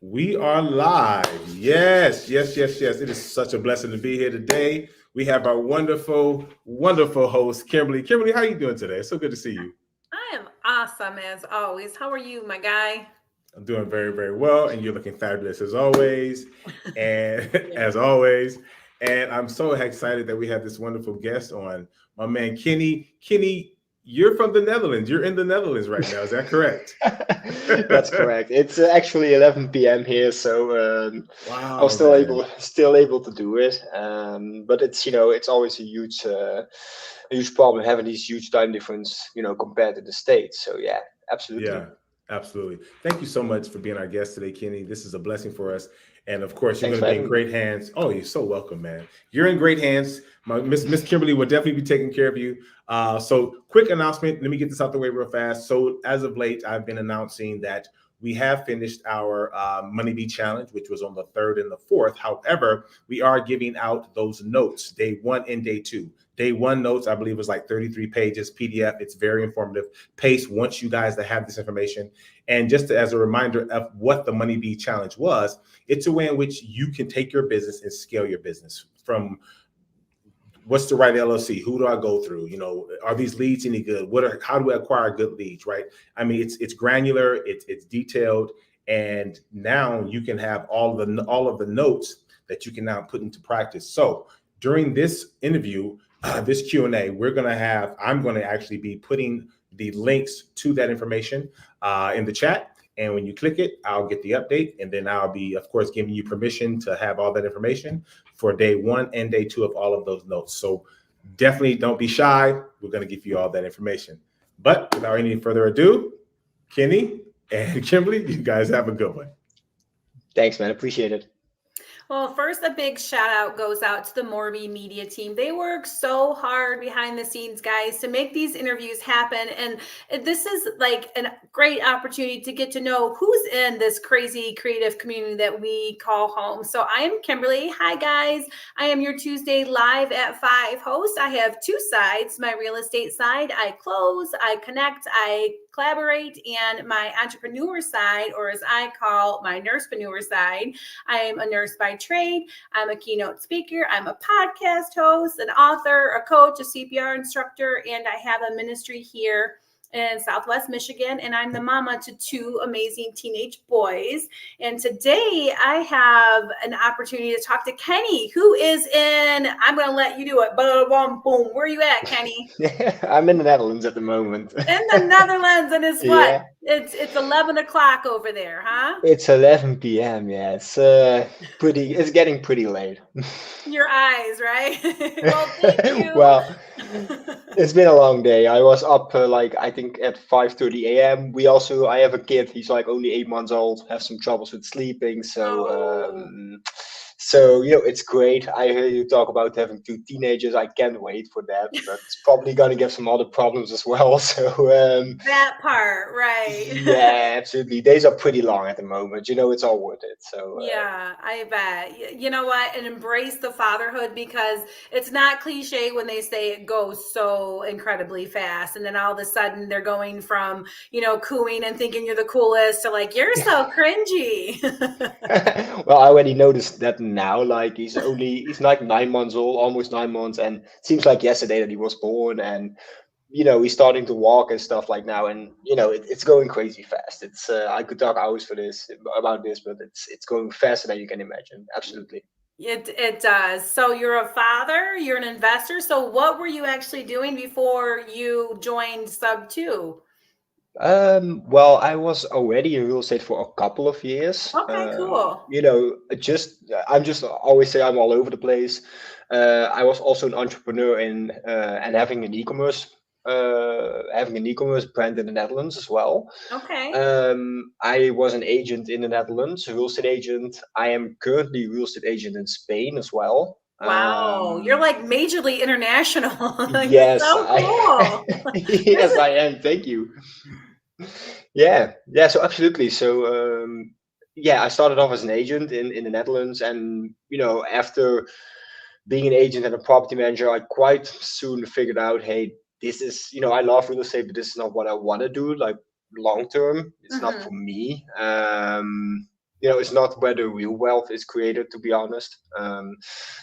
We are live. Yes, yes, yes, yes. It is such a blessing to be here today. We have our wonderful, wonderful host, Kimberly. Kimberly, how are you doing today? It's so good to see you. I am awesome as always. How are you, my guy? I'm doing very, very well, and you're looking fabulous as always. And Yeah. as always, and I'm so excited that we have this wonderful guest on, my man Kenny. Kenny, you're from the Netherlands. You're in the Netherlands right now. Is that correct? That's correct. It's actually 11 p.m. here, so I was Wow, still man. able to do it. But it's always a huge problem having these huge time difference, compared to the States. So yeah, absolutely. Yeah, absolutely. Thank you so much for being our guest today, Kenny. This is a blessing for us. And of course, you're Thanks going to for be in having me. great hands. Oh, you're so welcome, man. You're in great hands. My Miss Kimberly will definitely be taking care of you. So, quick announcement. Let me get this out the way real fast. So, as of late, I've been announcing that we have finished our Money Bee Challenge, which was on the 3rd and the 4th. However, we are giving out those notes, day one and day two. Day one notes, I believe, was like 33 pages PDF. It's very informative. Pace wants you guys to have this information. And just as a reminder of what the Money Bee Challenge was, it's a way in which you can take your business and scale your business from what's the right LLC? Who do I go through? Are these leads any good? How do I acquire good leads? Right. I mean, it's granular, it's detailed, and now you can have all of the notes that you can now put into practice. So during this interview, this Q&A, I'm going to actually be putting the links to that information in the chat. And when you click it, I'll get the update. And then I'll be, of course, giving you permission to have all that information for day one and day two of all of those notes. So definitely don't be shy. We're going to give you all that information. But without any further ado, Kenny and Kimberly, you guys have a good one. Thanks, man. Appreciate it. Well, first, a big shout out goes out to the Morby Media team. They work so hard behind the scenes, guys, to make these interviews happen. And this is like a great opportunity to get to know who's in this crazy creative community that we call home. So I am Kimberly. Hi, guys. I am your Tuesday Live at 5 host. I have two sides: my real estate side, I close, I connect, I collaborate, and my entrepreneur side, or as I call my nursepreneur side. I am a nurse by trade. I'm a keynote speaker. I'm a podcast host, an author, a coach, a CPR instructor, and I have a ministry here in Southwest Michigan, and I'm the mama to two amazing teenage boys. And today I have an opportunity to talk to Kenny, who is in, I'm going to let you do it. Boom, boom. Where are you at, Kenny? I'm in the Netherlands at the moment. In the Netherlands, and it's what? Yeah, It's 11 o'clock over there, huh? it's 11 p.m. Yeah, it's getting pretty late. Your eyes, right? Well, thank you. Well, it's been a long day. I was up like I think at 5:30 a.m. I have a kid. He's like only 8 months old. Has some troubles with sleeping. Oh, So it's great. I hear you talk about having two teenagers. I can't wait for that. But it's probably gonna give some other problems as well. So that part, right. yeah, absolutely. Days are pretty long at the moment. It's all worth it. So Yeah, I bet. You know what? And embrace the fatherhood, because it's not cliche when they say it goes so incredibly fast. And then all of a sudden they're going from, cooing and thinking you're the coolest to like, you're so cringy. well, I already noticed that now. Like he's like 9 months old, almost 9 months, and it seems like yesterday that he was born, and he's starting to walk and stuff like now, and it's going crazy fast. It's I could talk hours about this, but it's going faster than you can imagine. Absolutely. It does. So you're a father, you're an investor. So what were you actually doing before you joined Sub 2? Well, I was already in real estate for a couple of years. Okay, cool. I'm just always say I'm all over the place. I was also an entrepreneur and having an e-commerce brand in the Netherlands as well. Okay. I was an agent in the Netherlands, a real estate agent. I am currently a real estate agent in Spain as well. Wow, you're like majorly international. You're Yes, so cool. This yes, is I am. Thank you. Yeah, yeah. So absolutely. So yeah, I started off as an agent in the Netherlands, and after being an agent and a property manager, I quite soon figured out, hey, this is I love real estate, but this is not what I want to do. Like long term, it's not for Mhm. me. it's not where the real wealth is created, to be honest.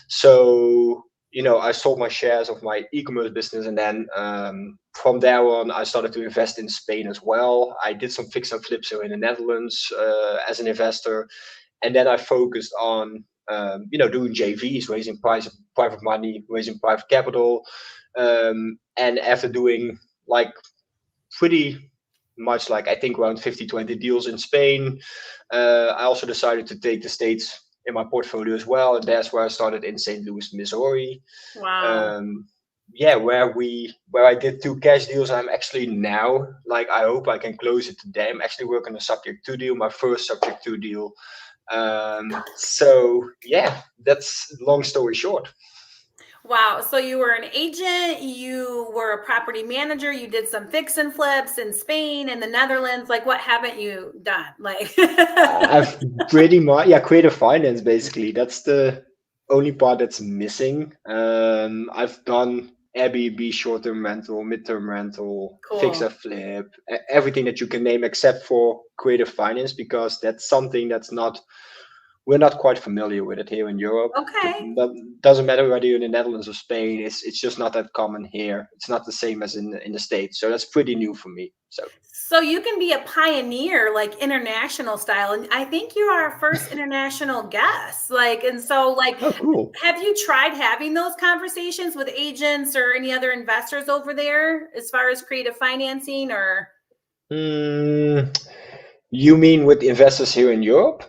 So I sold my shares of my e-commerce business, and then from there on, I started to invest in Spain as well. I did some fix and flips here in the Netherlands as an investor, and then I focused on doing JVs, raising private money, raising private capital, and after doing like pretty much, like I think around 50-20 deals in Spain, I also decided to take the States in my portfolio as well, and that's where I started in St. Louis, Missouri. Wow. Yeah, where I did 2 cash deals. I'm actually now, like, I hope I can close it today. I'm actually working on a subject to deal, my first subject to deal. So yeah, that's long story short. Wow. So you were an agent, you were a property manager, you did some fix and flips in Spain and the Netherlands. Like, what haven't you done? Like, I've pretty much, yeah, creative finance basically. That's the only part that's missing. I've done Airbnb, short-term rental, mid-term rental, fix cool. and flip, everything that you can name except for creative finance, because that's something we're not quite familiar with it here in Europe. Okay. But doesn't matter whether you're in the Netherlands or Spain. It's just not that common here. It's not the same as in the States. So that's pretty new for me. So you can be a pioneer, like international style. And I think you are our first international guest. Like, and so, like, Oh, cool. have you tried having those conversations with agents or any other investors over there as far as creative financing or? You mean with investors here in Europe?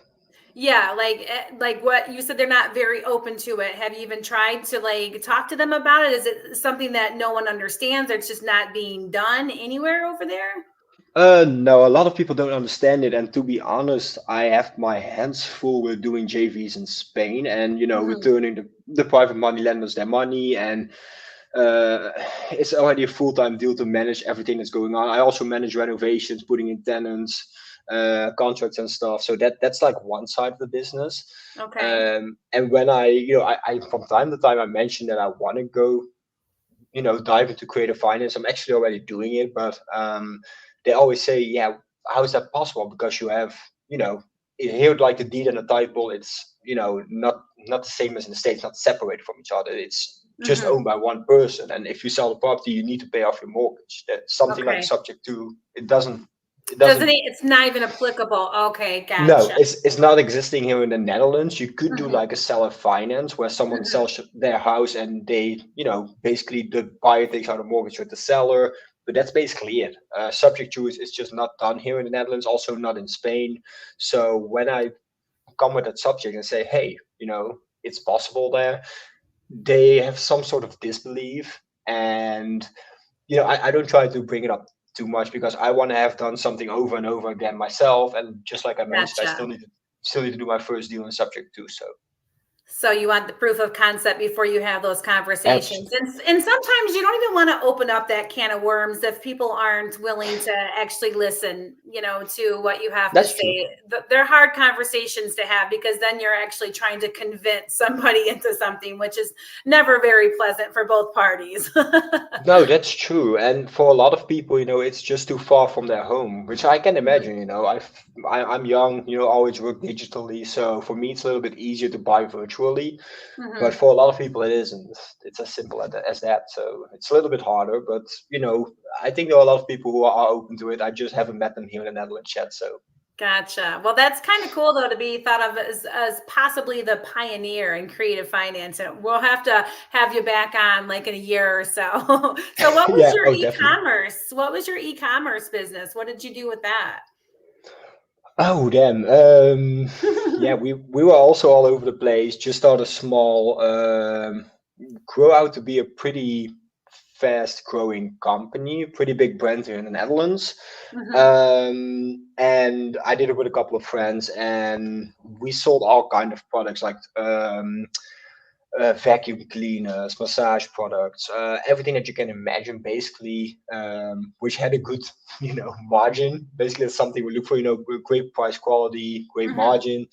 Yeah, like what you said, they're not very open to it. Have you even tried to like talk to them about it? Is it something that no one understands or it's just not being done anywhere over there? No, a lot of people don't understand it. And to be honest, I have my hands full with doing JVs in Spain and, Mhm. returning the private money lenders their money. And uh, it's already a full-time deal to manage everything that's going on. I also manage renovations, putting in tenants, contracts and stuff. So that's like one side of the business. Okay. And when I from time to time, I mention that I want to go dive into creative finance. I'm actually already doing it, but they always say, yeah, how is that possible? Because you have, here, like the deed and the title, it's not the same as in the States, not separated from each other. It's just Hmm. owned by one person, and if you sell the property, you need to pay off your mortgage. That's something like a Okay. subject to. It doesn't. Doesn't it? It's not even applicable. Okay, No, gotcha. it's not existing here in the Netherlands. You could do Hmm. like a seller finance where someone Hmm. sells their house and they, basically the buyer takes out a mortgage with the seller. But that's basically it. Subject to is just not done here in the Netherlands, also not in Spain. So when I come with that subject and say, hey, it's possible there, they have some sort of disbelief. And I don't try to bring it up too much because I want to have done something over and over again myself. And just like I mentioned, I Gotcha. still need to do my first deal in subject too. So So you want the proof of concept before you have those conversations. absolutely, And sometimes you don't even want to open up that can of worms if people aren't willing to actually listen, to what you have to that's true. say. They're hard conversations to have because then you're actually trying to convince somebody into something, which is never very pleasant for both parties. No, that's true. And for a lot of people, it's just too far from their home, which I can Mhm. imagine. I'm young, always work digitally. So for me, it's a little bit easier to buy virtually. But Mhm. for a lot of people, it isn't. It's as simple as that. So it's a little bit harder. But, I think there are a lot of people who are open to it. I just haven't met them here in the Netherlands yet. So Gotcha. Well, that's kind of cool though to be thought of as possibly the pioneer in creative finance. And we'll have to have you back on like in a year or so. So what was yeah, your oh, definitely. e-commerce? What was your e-commerce business? What did you do with that? Oh, damn. Yeah, we were also all over the place. Just started small, grow out to be a pretty fast growing company, pretty big brand here in the Netherlands. Mhm. And I did it with a couple of friends, and we sold all kind of products like vacuum cleaners, massage products, everything that you can imagine, basically, which had a good, margin. Basically, that's something we look for. Great price quality, great Mhm. margin,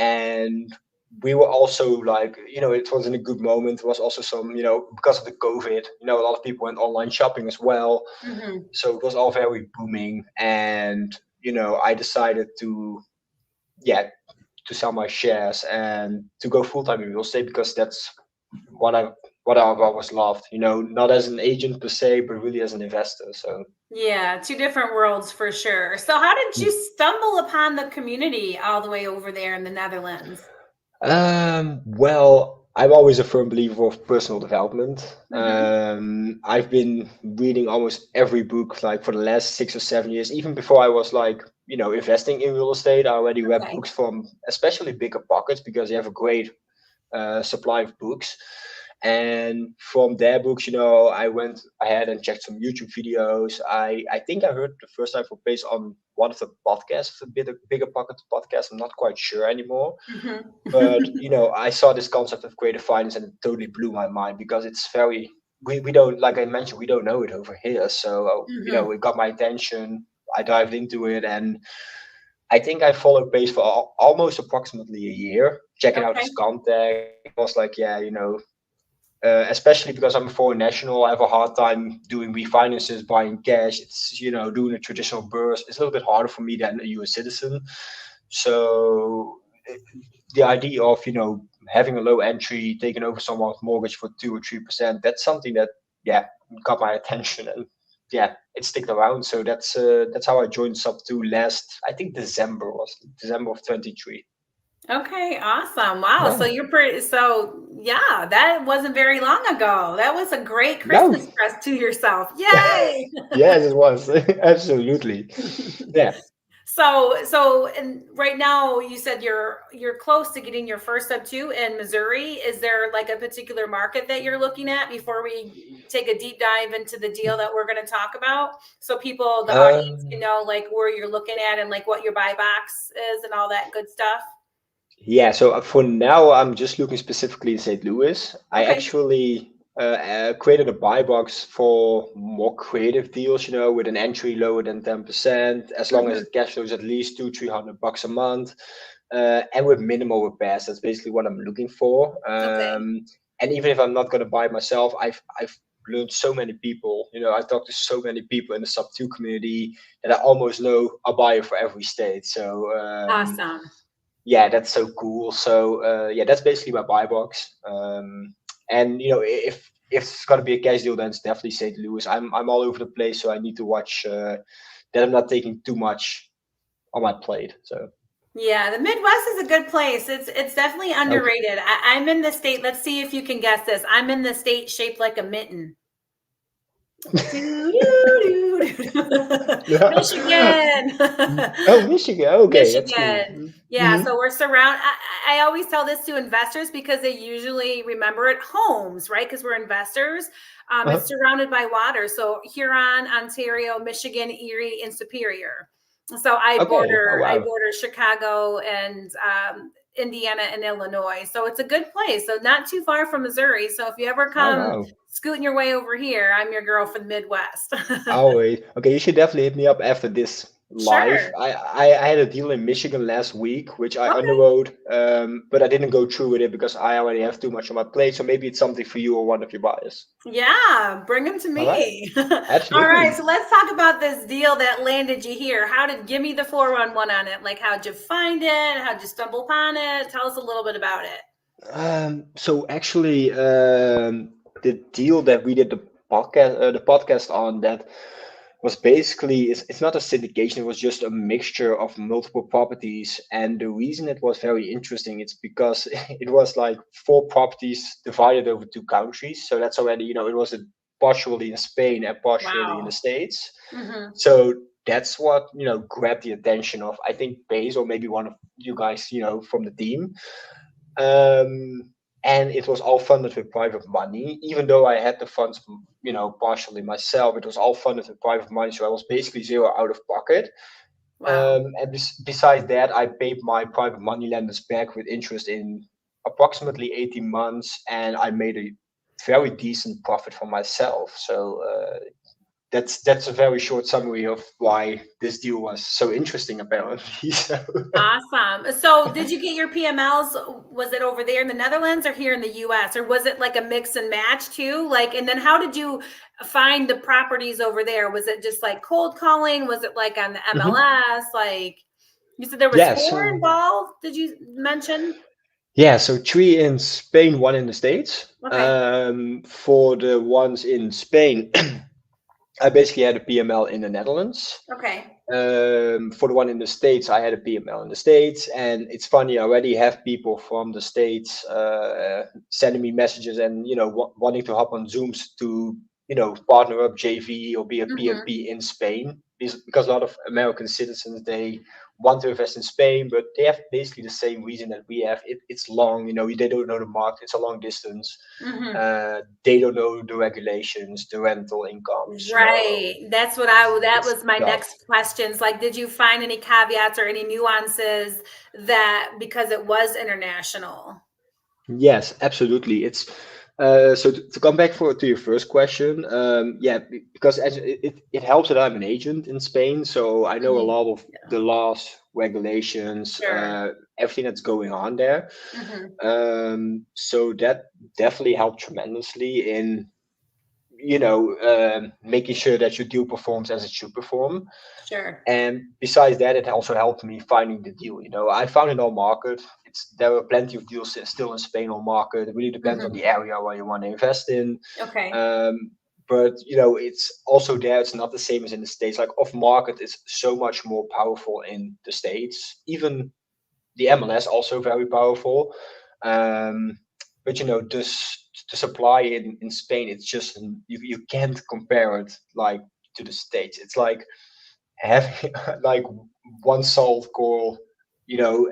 and we were also like, it was in a good moment. It was also some, because of the COVID, a lot of people went online shopping as well, Mhm. so it was all very booming. And I decided to to sell my shares and to go full time in real estate, because that's what I've always loved. Not as an agent per se, but really as an investor. So Yeah, two different worlds for sure. So how did you stumble upon the community all the way over there in the Netherlands? Well, I'm always a firm believer of personal development. I've been reading almost every book like for the last 6 or 7 years. Even before I was like, investing in real estate, I already read Okay. books from especially bigger pockets, because they have a great supply of books. And from their books, I went ahead and checked some YouTube videos. I think I heard the first time from based on one of the podcasts, a bigger pocket podcast. I'm not quite sure anymore. But I saw this concept of creative finance, and it totally blew my mind, because it's very we don't, like I mentioned, we don't know it over here. So it got my attention. I dived into it, and I think I followed Base for almost approximately a year, checking out Okay. his content. I was like, yeah, especially because I'm a foreign national, I have a hard time doing refinances, buying cash. It's, doing a traditional burst. It's a little bit harder for me than a US citizen. So the idea of, having a low entry, taking over someone's mortgage for 2 or 3%, that's something that, got my attention, and it sticked around. So that's how I joined Sub 2 last, I think December of 23. Okay, awesome. Wow. So Yeah. you're yeah, that wasn't very long ago. That was a great No. Christmas present to yourself. Yay. Yes, it was. Absolutely. Yeah. And right now you said you're close to getting your first Sub 2 in Missouri. Is there like a particular market that you're looking at before we take a deep dive into the deal that we're going to talk about? So the audience can know like where you're looking at and like what your buy box is and all that good stuff. Yeah, so for now, I'm just looking specifically in St. Louis. I Okay. actually created a buy box for more creative deals, with an entry lower than 10%, as long as it cash flows at least $200-300 a month, and with minimal repairs. That's basically what I'm looking for. Okay. And even if I'm not going to buy it myself, I've learned so many people. I talked to so many people in the Sub 2 community that I almost know a buyer for every state. So Awesome. yeah, that's so cool. So that's basically my buy box. And if it's gonna be a cash deal, then it's definitely St. Louis. I'm all over the place, so I need to watch that I'm not taking too much on my plate. So Yeah, the Midwest is a good place. It's definitely okay. underrated. I'm in the state. Let's see if you can guess this. I'm in the state shaped like a mitten. Michigan. Oh, Michigan. Okay, that's cool. Michigan. Yeah, so we're surrounded. I always tell this to investors because they usually remember it homes, right? Because we're investors. It's surrounded by water. So Huron, Ontario, Michigan, Erie, and Superior. So Okay. Oh, I wow. border Chicago and Indiana and Illinois. So it's a good place. So not too far from Missouri. So if you ever Oh, come wow. scooting your way over here, I'm your girl from the Midwest. Always. Okay, you should definitely hit me up after this live. Sure. I had a deal in Michigan last week, which I Okay. underwrote, but I didn't go through with it because I already have too much on my plate. So maybe it's something for you or one of your buyers. Yeah, bring them to All right. me. All right, Absolutely. so let's talk about this deal that landed you here. Give me the 411 on it? Like, how'd you find it? How'd you stumble upon it? Tell us a little bit about it. So actually, the deal that we did the podcast on, that was basically, it's not a syndication. It was just a mixture of multiple properties, and the reason it was very interesting, it's because it was like 4 properties divided over 2 countries. So that's already, it was partially in Spain and partially in the Wow. States. Mm-hmm. So that's what grabbed the attention of, I think, Baze, or maybe one of you guys from the team. And it was all funded with private money. Even though I had the funds, partially myself, it was all funded with private money. So I was basically zero out of pocket. Wow. And besides that, I paid my private money lenders back with interest in approximately 18 months, and I made a very decent profit for myself. So that's a very short summary of why this deal was so interesting, apparently. So. Awesome. So did you get your PMLs? Was it over there in the Netherlands or here in the US? Or was it like a mix and match too? Like, and then how did you find the properties over there? Was it just like cold calling? Was it like on the MLS? Like, You said there was Yeah, 4 so involved. Did you mention? yeah, so 3 in Spain, 1 in the States. Okay. For the ones in Spain, I basically had a PML in the Netherlands. Okay. For the one in the States, I had a PML in the States, and it's funny. I already have people from the States sending me messages and wanting to hop on Zooms to partner up JV or be a Mhm. PMP in Spain because a lot of American citizens, they want to invest in Spain, but they have basically the same reason that we have. It's long, they don't know the market. It's a long distance. Mhm. They don't know the regulations, the rental incomes. Right. That's what that It's was my tough. next questions. Like, did you find any caveats or any nuances that because it was international? Yes, absolutely. It's so to come back to your first question, yeah, because it helps that I'm an agent in Spain, so I know a Mhm. lot of the laws, regulations, Sure. everything that's going on there. Mhm. So that definitely helped tremendously in making sure that your deal performs as it should perform. Sure. And besides that, it also helped me finding the deal. I found it on market. There are plenty of deals still in Spain on market. It really depends on Mhm. the area where you want to invest in. Okay. But it's also there. It's not the same as in the States. Like off market is so much more powerful in the States. Even the MLS also very powerful. Um, but the supply in Spain, it's just you can't compare it like to the States. It's like having like one salt core,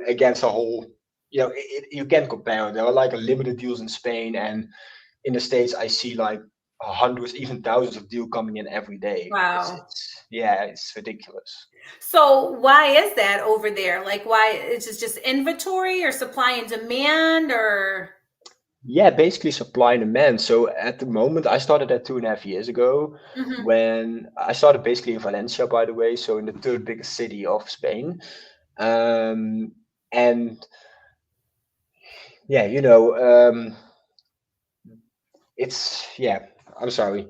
against a whole, you can't compare it. There are like a limited deals in Spain, and in the States, I see like hundreds, even thousands of deals coming in every day. Wow. It's ridiculous. So why is that over there? Like, why it's just inventory or supply and demand or? Yeah, basically supply and demand. So at the moment, I started at 2.5 years ago Mhm. when I started basically in Valencia, by the way, so in the third biggest city of Spain. Um, and yeah, yeah, I'm sorry.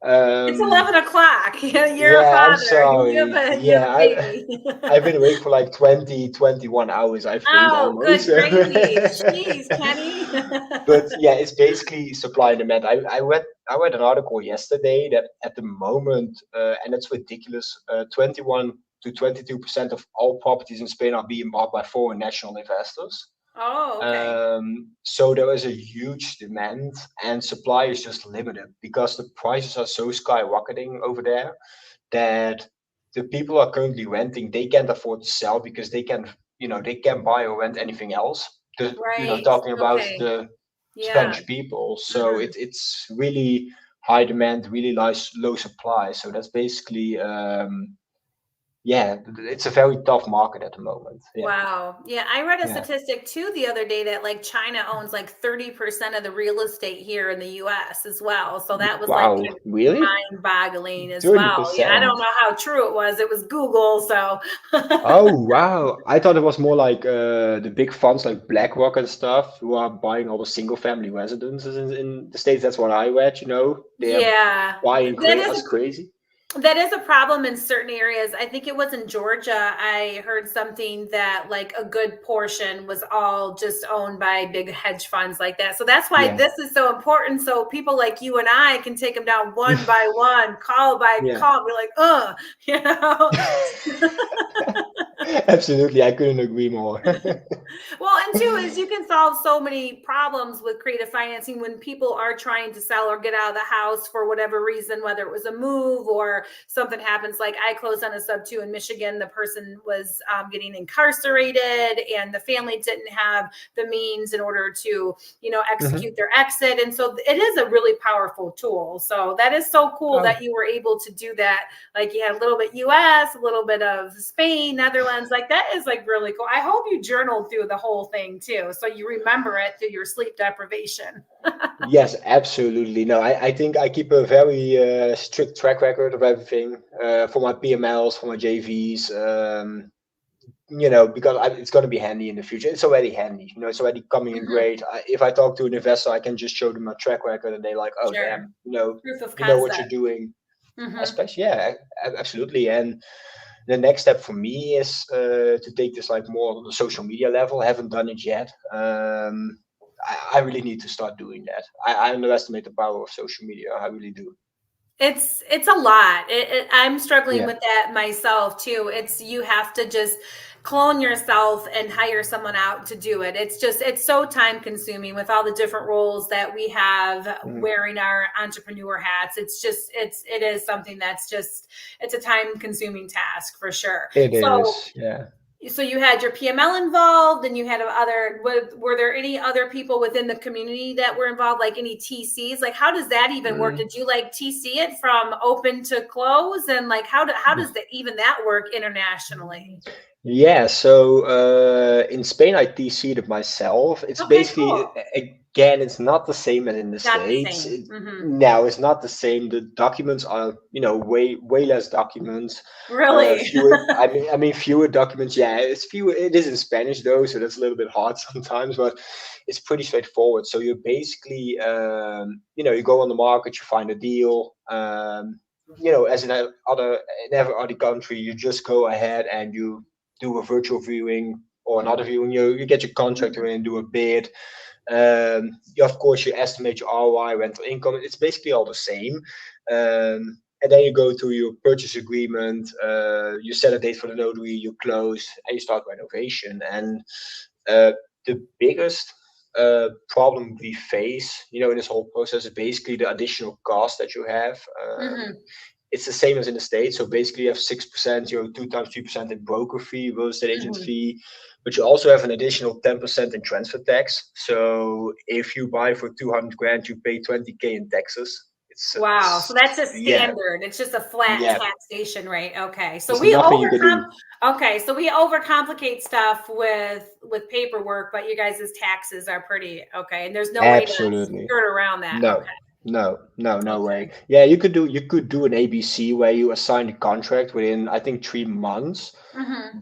It's Um, 11 o'clock. You're a yeah, I'm father. sorry. You have Yeah, a baby. I've been awake for like 20, 21 hours, I think Oh, almost. good gravy. Jeez, Kenny. But yeah, it's basically supply and demand. I read an article yesterday that at the moment, and it's ridiculous, 21 to 22% of all properties in Spain are being bought by foreign national investors. Oh, okay. So there is a huge demand, and supply is just limited because the prices are so skyrocketing over there that the people are currently renting, they can't afford to sell because they can't buy or rent anything else. Right. Talking about Okay. the Yeah. Spanish people. So Mhm. it's really high demand, really low supply. So that's basically yeah, it's a very tough market at the moment. Yeah, Wow. Yeah, I read a yeah. statistic too the other day that like China owns like 30% of the real estate here in the US as well. So that was like Wow, kind of really? mind-boggling as well. Yeah, I don't 30%. know how true it was. It was Google, so Oh wow! I thought it was more like the big funds like BlackRock and stuff who are buying all the single family residences in the States. That's what I read. They are yeah. buying That is us crazy. That is a problem in certain areas. I think it was in Georgia. I heard something that like a good portion was all just owned by big hedge funds like that. So that's why Yeah, this is so important. So people like you and I can take them down one by one, call by yeah. call, be like, you know. Absolutely, I couldn't agree more. Well, and two is you can solve so many problems with creative financing when people are trying to sell or get out of the house for whatever reason, whether it was a move or something happens. Like I closed on a sub two in Michigan. The person was getting incarcerated and the family didn't have the means in order to, Mhm. execute their exit. And so it is a really powerful tool. So that is so cool Oh, that you were able to do that. Like you had a little bit US, a little bit of Spain, Netherlands. Like that is like really cool. I hope you journaled through the whole thing too, so you remember it through your sleep deprivation. yes, absolutely. No, I think I keep a very strict track record of everything for my PMLs, for my JVs. Because it's going to be handy in the future. It's already handy. It's already coming in Mhm. great. If I talk to an investor, I can just show them my track record, and they're like, "Oh, Sure. damn, Proof of you know what you're concept. doing." Mhm. Especially, yeah, absolutely. And The next step for me is to take this like more on the social media level. I haven't done it yet. I really need to start doing that. I underestimate the power of social media. I really do. It's a lot. I'm struggling Yeah. with that myself too. You have to just clone yourself and hire someone out to do it. It's so time consuming with all the different roles that we have wearing our entrepreneur hats. It is something that's it's a time consuming task for sure. It So is, yeah. so you had your PML involved, and you had were there any other people within the community that were involved, like any TCs? Like, how does that even work? Did you like TC it from open to close? And like, how does that work internationally? Yeah, so in Spain I TC'd it myself. It's Okay, basically, cool. again, it's not the same as in the Not the States. same. No, it's not the same. The documents are, way less documents. Really? Fewer. I mean, fewer documents. Yeah, it's fewer. It is in Spanish though, so that's a little bit hard sometimes, but it's pretty straightforward. So you basically, you go on the market, you find a deal. As in every other country, you just go ahead and you do a virtual viewing or another viewing. You get your contractor in, do a bid. Of course, you estimate your ROI, rental income. It's basically all the same. And then you go to your purchase agreement. You set a date for the notary. You close and you start renovation. And the biggest problem we face, in this whole process is basically the additional cost that you have. It's the same as in the States. So basically, you have 6%, 2 times 3% in broker fee, real estate agent fee, but you also have an additional 10% in transfer tax. So if you buy for 200 grand, you pay 20K in taxes. Wow. So that's a standard. Yeah. It's just a flat Yeah. taxation rate. Okay. So There's we nothing you can do. Okay. So we overcomplicate stuff with paperwork, but you guys' taxes are pretty okay. And there's no way to Absolutely. skirt around that. No. Okay. No way. Yeah, you could do an ABC where you assign a contract within, I think, 3 months.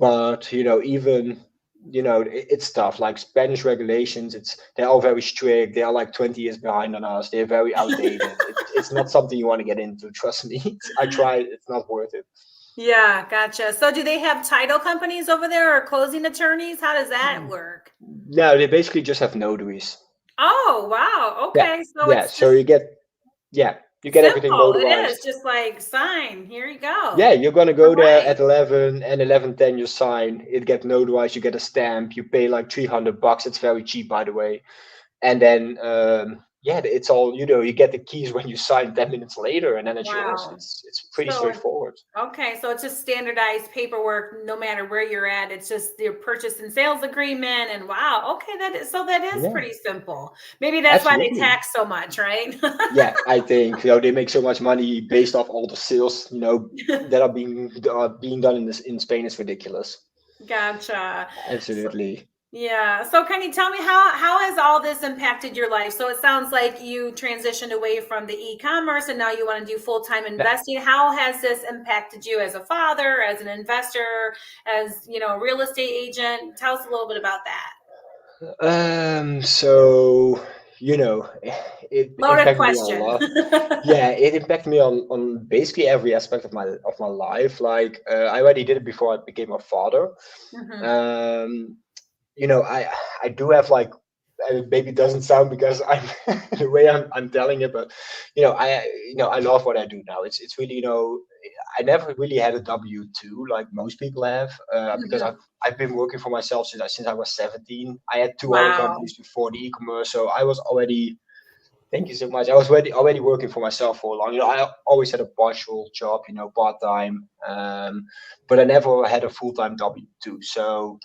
But even it's tough. Like Spanish regulations, they're all very strict. They are like 20 years behind on us. They're very outdated. It's not something you want to get into. Trust me. I tried. It's not worth it. Yeah, gotcha. So do they have title companies over there or closing attorneys? How does that work? No, they basically just have notaries. Oh, wow. Yeah, Okay. So yeah. it's So just you get everything simple. It is notarized. just like sign. Here you go. Yeah, you're gonna go there Right. at 11 and 11:10. You sign. It gets notarized. You get a stamp. You pay like $300. It's very cheap, by the way. And then it's all you get the keys when you sign 10 minutes later, and then it's yours. Wow. It's pretty So straightforward. okay, so it's just standardized paperwork no matter where you're at. It's just your purchase and sales agreement. And wow, okay, that is Yeah, pretty simple. Maybe that's why they absolutely. tax so much, right? Yeah, I think they make so much money based off all the sales that are being done in Spain. Is ridiculous. Gotcha. Absolutely. Yeah. So can you tell me how has all this impacted your life? So it sounds like you transitioned away from the e-commerce and now you want to do full-time investing. How has this impacted you as a father, as an investor, as a real estate agent? Tell us a little bit about that. So it Loaded impacted me a question. lot. Yeah, it impacted me on basically every aspect of my life. Like I already did it before I became a father. Um, I do have like, maybe it doesn't sound because I'm the way I'm telling it, but I love what I do now. It's really I never really had a W-2 like most people have, because I've been working for myself since I was 17. I had two other Wow. companies before the e-commerce, so I was already. Thank you so much. I was already working for myself for a long. I always had a partial job, part time, but I never had a full time W-2. So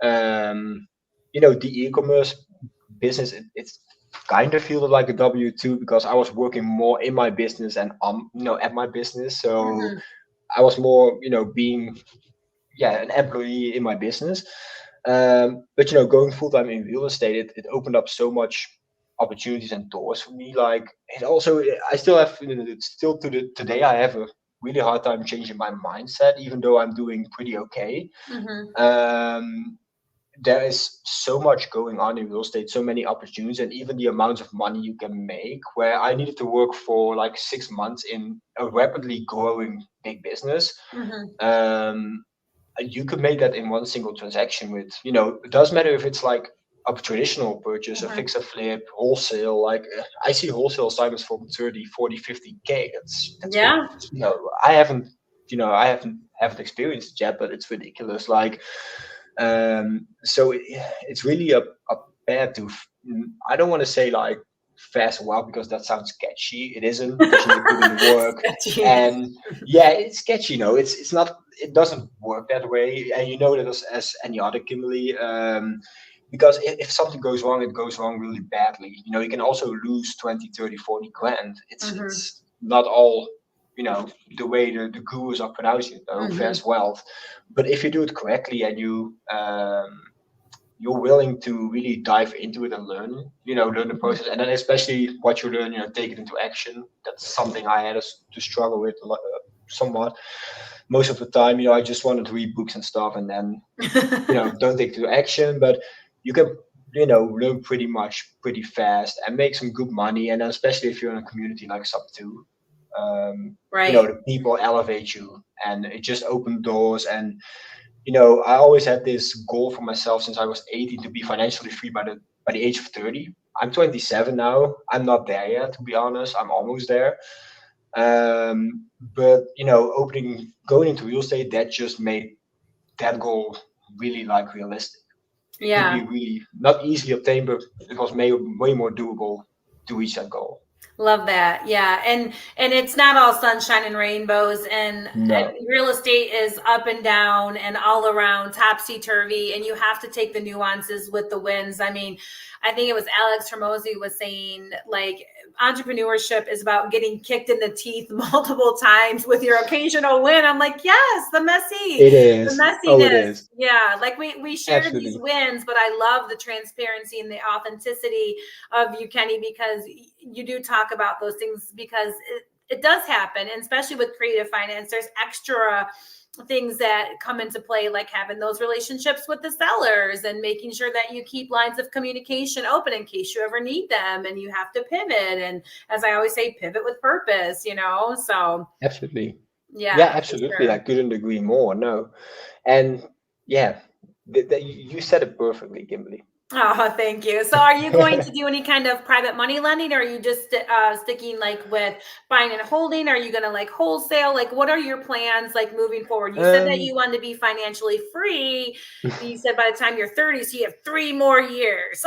the e-commerce business, it's kind of feel like a W-2 because I was working more in my business and at my business. So I was more being an employee in my business. But going full-time in real estate, it opened up so much opportunities and doors for me. Like it also, I still have, still today I have a really hard time changing my mindset, even though I'm doing pretty okay. there is so much going on in real estate, so many opportunities, and even the amount of money you can make. Where I needed to work for like 6 months in a rapidly growing big business, Mm-hmm. you could make that in one single transaction with, it doesn't matter if it's like a traditional purchase, a Mm-hmm. fix a flip, wholesale. Like I see wholesale assignments for 30, 40, 50K. That's Yeah. I haven't experienced it yet, but it's ridiculous. Like, so it's really a path to, I don't want to say like fast well, because that sounds sketchy. It isn't, because you need to put in the work. Sketchy. And yeah, it's sketchy. It's not, it doesn't work that way. And you know that as any other, Kimberly, because if something goes wrong, it goes wrong really badly. You can also lose 20, 30, 40 grand. Mm-hmm. It's not all, the way the gurus are pronouncing it, though, Mm-hmm. fast wealth. But if you do it correctly, and you're willing to really dive into it and learn the process, and then especially what you learn, take it into action. That's something I had to struggle with somewhat. Most of the time, I just wanted to read books and stuff, and then don't take it to action. But you can learn pretty fast and make some good money, and then especially if you're in a community like Sub2, Right. the people elevate you, and it just opened doors. And I always had this goal for myself since I was 18 to be financially free by the age of 30. I'm 27 now. I'm not there yet, to be honest. I'm almost there. But going into real estate, that just made that goal really like realistic. It could Yeah. be really not easily obtained, but it was way more doable to reach that goal. Love that. Yeah. And it's not all sunshine and rainbows, and No, real estate is up and down and all around topsy-turvy, and you have to take the nuances with the wins. I mean, I think it was Alex Hermosi was saying, like, entrepreneurship is about getting kicked in the teeth multiple times with your occasional win. I'm like, yes, the it the is. Oh, it messiness. is. Yeah, like we share these Absolutely. wins, but I love the transparency and the authenticity of you, Kenny, because you do talk about those things, because it does happen. And especially with creative finance, there's extra things that come into play, like having those relationships with the sellers and making sure that you keep lines of communication open in case you ever need them, and you have to pivot. And as I always say, pivot with purpose, so Absolutely. Yeah, yeah, for absolutely. I sure. couldn't agree more. No. And yeah, you said it perfectly, Kimberly. Oh, thank you. So are you going to do any kind of private money lending, or are you just sticking like with buying and holding? Are you going to like wholesale? Like, what are your plans like moving forward? You said that um, you wanted to be financially free. You said by the time you're 30, so you have 3 more years.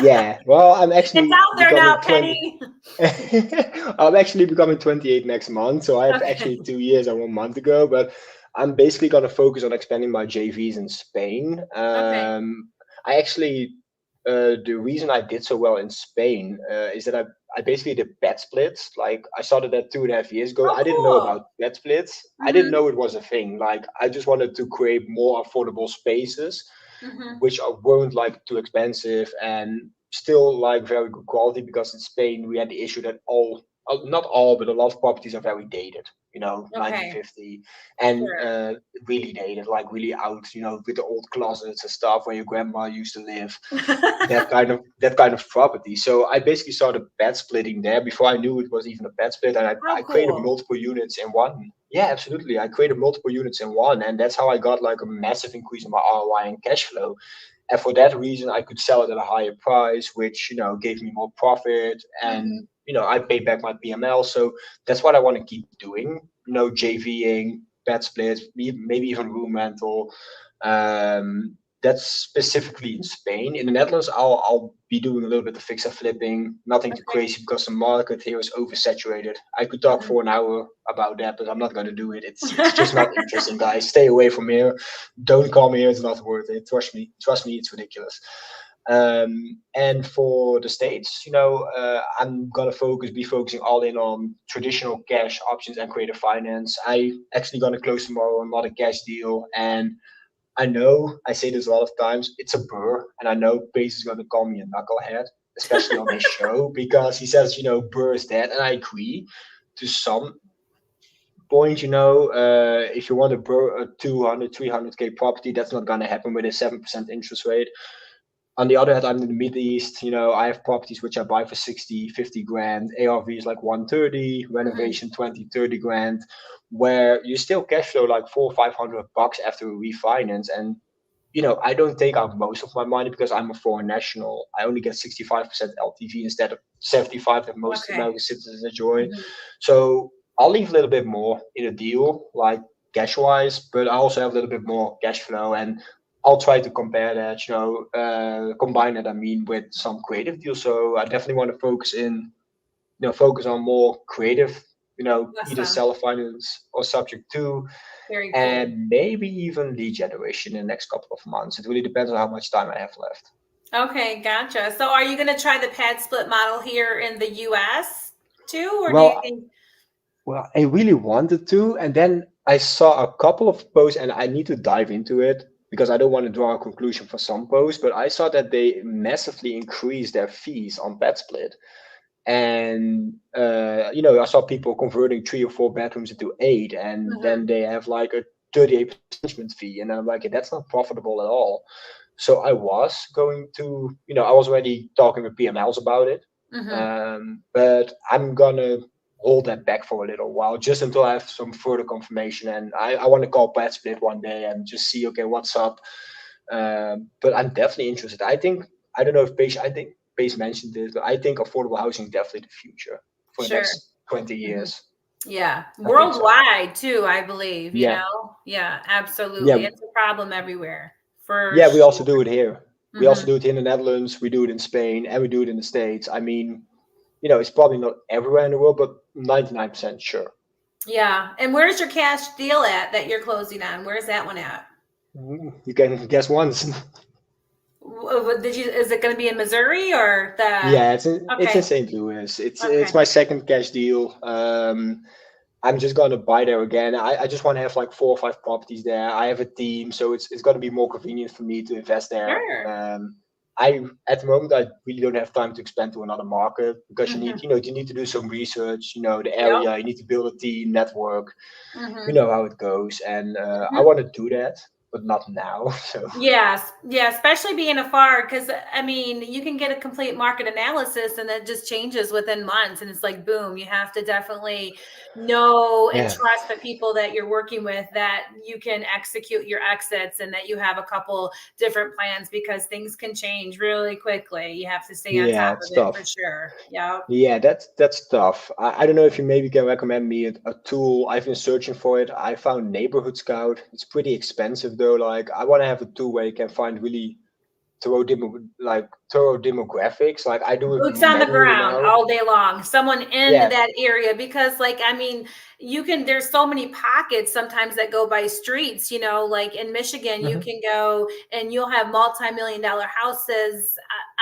yeah. Well, I'm It's actually out there now, becoming 20. Kenny. I'm actually becoming 28 next month, so I have Okay. actually 2 years and 1 month to go. But I'm basically going to focus on expanding my JVs in Spain. Okay. I actually, the reason I did so well in Spain is that I basically did bet splits. Like I started that 2.5 years ago. Oh, I didn't know cool. about bet splits. I didn't Mm-hmm. know it was a thing. Like I just wanted to create more affordable spaces Mm-hmm. which weren't like too expensive and still like very good quality, because in Spain we had the issue that not all, but a lot of properties are very dated, Okay. 1950, and Sure. really dated, like really out, with the old closets and stuff where your grandma used to live, that kind of property. So I basically started bed splitting there before I knew it was even a bed split, and Oh, I created cool. multiple units in one. Yeah, absolutely. I created multiple units in one, and that's how I got like a massive increase in my ROI and cash flow. And for that reason, I could sell it at a higher price, which gave me more profit, Mm-hmm. and I paid back my PML. So that's what I want to keep doing. JVing, bed splits, maybe even room rental. Um, that's specifically in Spain. In the Netherlands, I'll be doing a little bit of fix and flipping, nothing too Okay. crazy, because the market here is oversaturated. I could talk for an hour about that, but I'm not going to do it. It's just not interesting, guys. Stay away from here. Don't call me here. It's not worth it. Trust me, it's ridiculous. And for the States, I'm gonna be focusing all in on traditional cash options and creative finance. I actually gonna close tomorrow another cash deal, and I know I say this a lot of times, it's a burr, and I know Pace is gonna call me a knucklehead, especially on his show, because he says, burr is dead, and I agree to some point, if you want a 200, 300K property, that's not going to happen with a 7% interest rate. On the other hand, I'm in the Middle East, I have properties which I buy for 60, 50 grand. ARV is like 130, renovation 20, 30 grand, where you still cash flow like $400-500 after a refinance. And, I don't take out most of my money because I'm a foreign national. I only get 65% LTV instead of 75 that most Okay. American citizens enjoy. So I'll leave a little bit more in a deal, like cash wise, but I also have a little bit more cash flow, and I'll try to compare that, combine it, with some creative deals. So I definitely want to focus on more creative, either Awesome. seller finance or subject to, Very cool. and maybe even lead generation in the next couple of months. It really depends on how much time I have left. Okay, gotcha. So are you going to try the pad split model here in the US too? Or do Well, you think? Well, I really wanted to, and then I saw a couple of posts, and I need to dive into it because I don't want to draw a conclusion for some posts, but I saw that they massively increased their fees on pad split. And I saw people converting 3 or 4 bedrooms into 8, and then they have like a 38% management fee, and I'm like, that's not profitable at all. So I was going to, I was already talking with PMLs about it, but I'm gonna hold that back for a little while, just until I have some further confirmation. And I want to call pad split one day and just see, okay, what's up. But I'm definitely interested. I don't know if Paige mentioned this, but I think affordable housing is definitely the future for the next 20 years. Yeah. I think so. Worldwide too, I believe, Yeah. Yeah, absolutely. Yeah. It's a problem everywhere. Yeah, we also do it here. We also Mhm. do it in the Netherlands, we do it in Spain, and we do it in the States. It's probably not everywhere in the world, but 99% sure. Yeah. And where's your cash deal at that you're closing on? Where's that one at? You can guess once. Is it going to be in Missouri or the? Yeah, it's in Okay. St. Louis. It's Okay. my second cash deal. I'm just gonna buy there again. I just want to have like 4 or 5 properties there. I have a team, so it's gonna be more convenient for me to invest there. Sure. At the moment I really don't have time to expand to another market because you need to do some research. The area, you need to build a team, network. You know how it goes, and I want to do that, but not now. So Yes, yeah, especially being afar, because you can get a complete market analysis and it just changes within months, and it's like boom. You have to definitely know and trust the people that you're working with, that you can execute your exits and that you have a couple different plans, because things can change really quickly. You have to stay on top it's of it tough. for sure. Yeah. Yeah, that's tough. I don't know if you maybe can recommend me a tool. I've been searching for it. I found Neighborhood Scout. It's pretty expensive though. Like I want to have a tool where you can find really thorough demographics. Like I do it Boots on the manually ground now. all day long, someone in Yeah. that area, because there's so many pockets sometimes that go by streets, like in Michigan, you can go and you'll have multi-million-dollar houses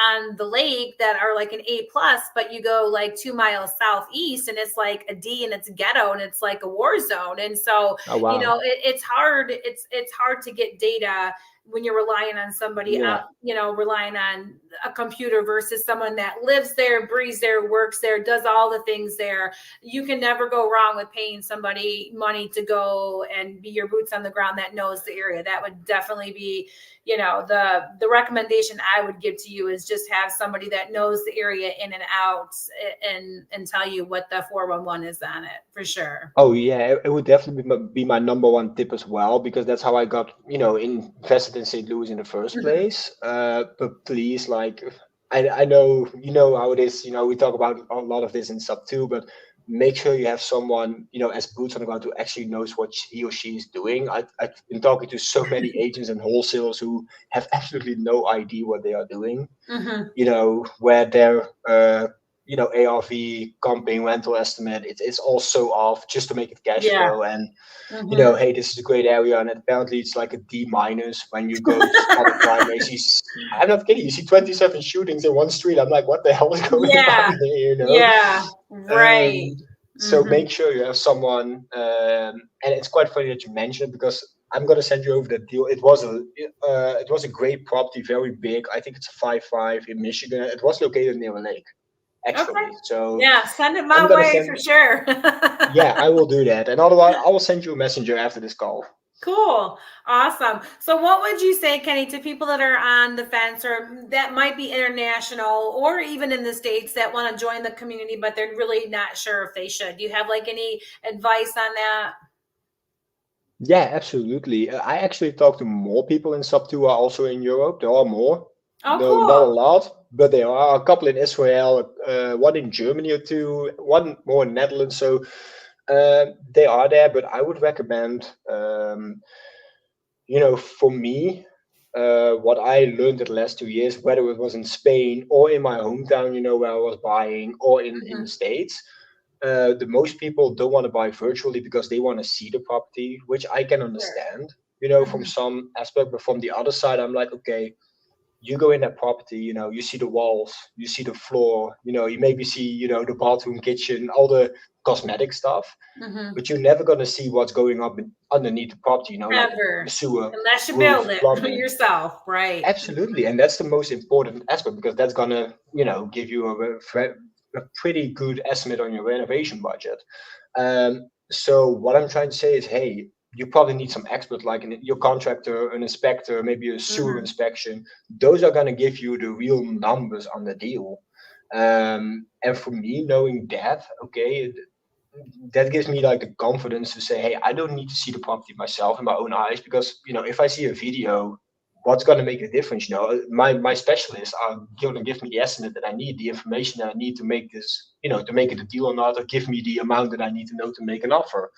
on the lake that are like an A+, but you go like 2 miles southeast and it's like a D, and it's ghetto, and it's like a war zone. And so, Oh wow. it's hard. It's hard to get data when you're relying on somebody out, relying on a computer versus someone that lives there, breathes there, works there, does all the things there. You can never go wrong with paying somebody money to go and be your boots on the ground that knows the area. That would definitely be, the recommendation I would give to you is just have somebody that knows the area in and out, and tell you what the 411 is on it, for sure. Oh yeah, it would definitely be my number one tip as well, because that's how I got, invested in St. Louis in the first place. But please, like, I know how it is. We talk about a lot of this and stuff too, but make sure you have someone, as boots on the ground, who actually knows what he or she is doing. I've been talking to so many agents and wholesalers who have absolutely no idea what they are doing. Where they're ARV, comping, rental estimate, it's all so off just to make it cash flow. And hey, this is a great area, and apparently it's like a D- when you go to other crime races. I'm not kidding, you see 27 shootings in one street. I'm like, what the hell is going on here? Yeah, right. So make sure you have someone, and it's quite funny that you mentioned it, because I'm gonna send you over that deal. It was a great property, very big. I think it's a 5.5 in Michigan. It was located near a lake. actually. Okay. So Yeah, send it my I'm gonna way send. for sure. Yeah, I will do that. And otherwise, I will send you a messenger after this call. Cool. Awesome. So what would you say, Kenny, to people that are on the fence or that might be international or even in the States that want to join the community, but they're really not sure if they should? Do you have like any advice on that? Yeah, absolutely. I actually talked to more people in Sub 2 are also in Europe. There are more, Oh, though not a cool. lot, but there are a couple in Israel, one in Germany or two, one more in Netherlands. So they are there, but I would recommend, for me, what I learned the last 2 years, whether it was in Spain or in my hometown, where I was buying, or in the Mhm. States, the most people don't want to buy virtually because they want to see the property, which I can Sure. understand, from Mhm. some aspect. But from the other side, I'm like, okay, you go in that property, you see the walls, you see the floor, you maybe see, the bathroom, kitchen, all the cosmetic stuff, Mhm. but you're never going to see what's going up underneath the property, like the Ever. sewer, Unless you roof, build it plumbing. yourself, right? Absolutely, and that's the most important aspect because that's gonna, give you a pretty good estimate on your renovation budget. So what I'm trying to say is, hey, you probably need some expert like your contractor, an inspector, maybe a sewer Mhm. inspection. Those are gonna give you the real numbers on the deal. And for me, knowing that, okay, that gives me like the confidence to say, hey, I don't need to see the property myself in my own eyes because if I see a video, what's going to make a difference? My specialists are going to give me the estimate that I need, the information that I need to make this, to make it a deal or not, or give me the amount that I need to know to make an offer.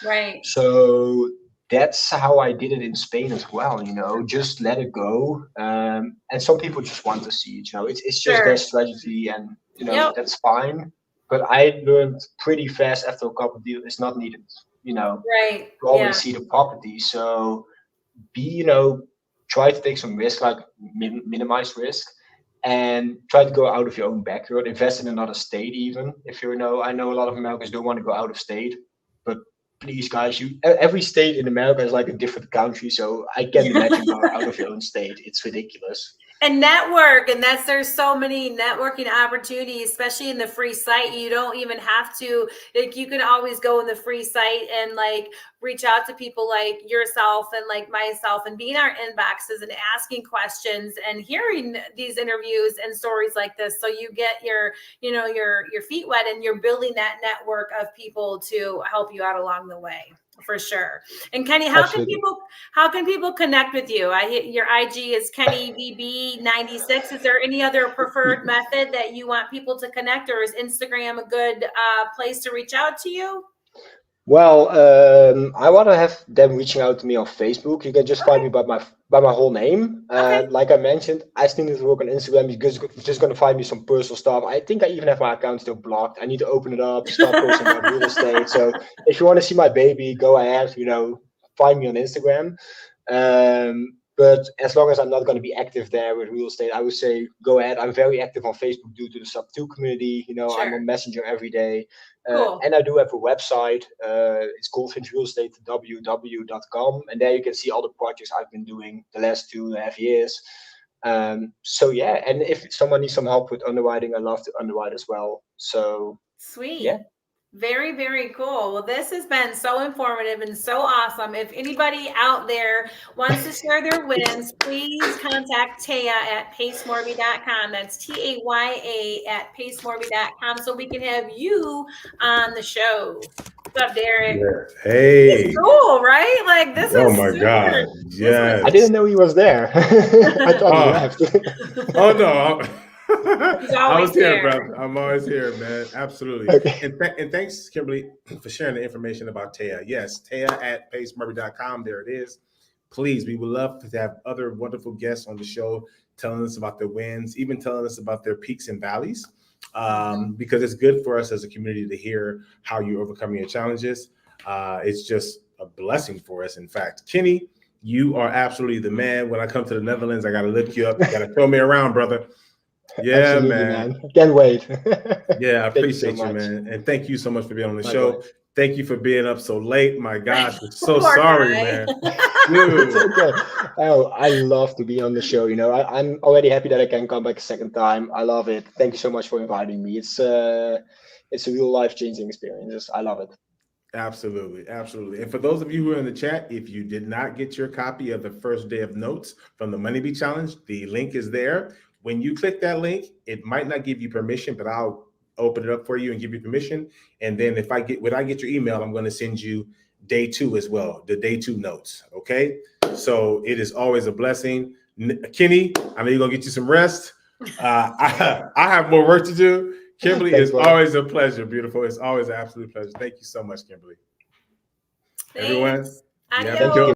Right. So that's how I did it in Spain as well. Just let it go. And some people just want to see it. It's just their Sure. strategy, and Yep. that's fine. But I learned pretty fast after a couple of deals, it's not needed. Right. To Yeah. always see the property. So try to take some risk, like minimize risk, and try to go out of your own backyard. Invest in another state, even if I know a lot of Americans don't want to go out of state, but please, guys, every state in America is like a different country, so I can't imagine going out of your own state. It's ridiculous. And network, and there's so many networking opportunities, especially in the free site. You don't even have to, like, you can always go in the free site and like reach out to people like yourself and like myself and be in our inboxes and asking questions and hearing these interviews and stories like this, so you get your feet wet and you're building that network of people to help you out along the way, for sure. And Kenny, Absolutely. how can people connect with you? I hit your IG is KennyBB96. Is there any other preferred method that you want people to connect, or is Instagram a good place to reach out to you? Well, I want to have them reaching out to me on Facebook. You can just find me Okay. by my whole name. Okay. Like I mentioned, I still need to work on Instagram. You're just gonna find me some personal stuff. I think I even have my account still blocked. I need to open it up, start posting about real estate. So if you want to see my baby, go ahead. Find me on Instagram. But as long as I'm not going to be active there with real estate, I would say go ahead. I'm very active on Facebook due to the Sub 2 community. I'm Sure. on Messenger every day. Cool. And I do have a website. It's Goldfinch Real Estate, www.com. And there you can see all the projects I've been doing the last 2.5 years. So yeah, and if someone needs some help with underwriting, I love to underwrite as well. So yeah. Sweet. Very, very cool. Well, this has been so informative and so awesome. If anybody out there wants to share their wins, please contact Taya at pacemorby.com. That's TAYA at pacemorby.com, so we can have you on the show. What's up, Derek? Yeah. He's Hey. cool, right? Like, this Oh was my super. God. This was I Yes. didn't know he was there. I thought he Oh, left. oh no. He's I always was here, there. brother. I'm always here, man. Absolutely. Okay. And thanks, Kimberly, for sharing the information about Taya. Yes, Taya at pacemurray.com. There it is. Please, we would love to have other wonderful guests on the show telling us about their wins, even telling us about their peaks and valleys, because it's good for us as a community to hear how you're overcoming your challenges. It's just a blessing for us. In fact, Kenny, you are absolutely the man. When I come to the Netherlands, I got to lift you up. You got to throw me around, brother. Yeah, Absolutely, man. man. Can't wait. Yeah, I Thank you so appreciate you, much. man. And thank you so much for being on the show. Likewise. Thank you for being up so late. My gosh, I'm so Poor sorry, guy. man. It's Dude. okay. Oh, I love to be on the show. You know, I'm already happy that I can come back a second time. I love it. Thank you so much for inviting me. It's a real life-changing experience. I love it. Absolutely, absolutely. And for those of you who are in the chat, if you did not get your copy of the first day of notes from the Money Beat Challenge, the link is there. When you click that link, it might not give you permission, but I'll open it up for you and give you permission. And then when I get your email, I'm going to send you day 2 as well, the day 2 notes. Okay. So it is always a blessing. Kenny, I know you're going to get you some rest. I have more work to do. Kimberly, Thanks, it's brother. always a pleasure. Beautiful. It's always an absolute pleasure. Thank you so much, Kimberly. Thanks. Everyone, you have a Thank you. Adios.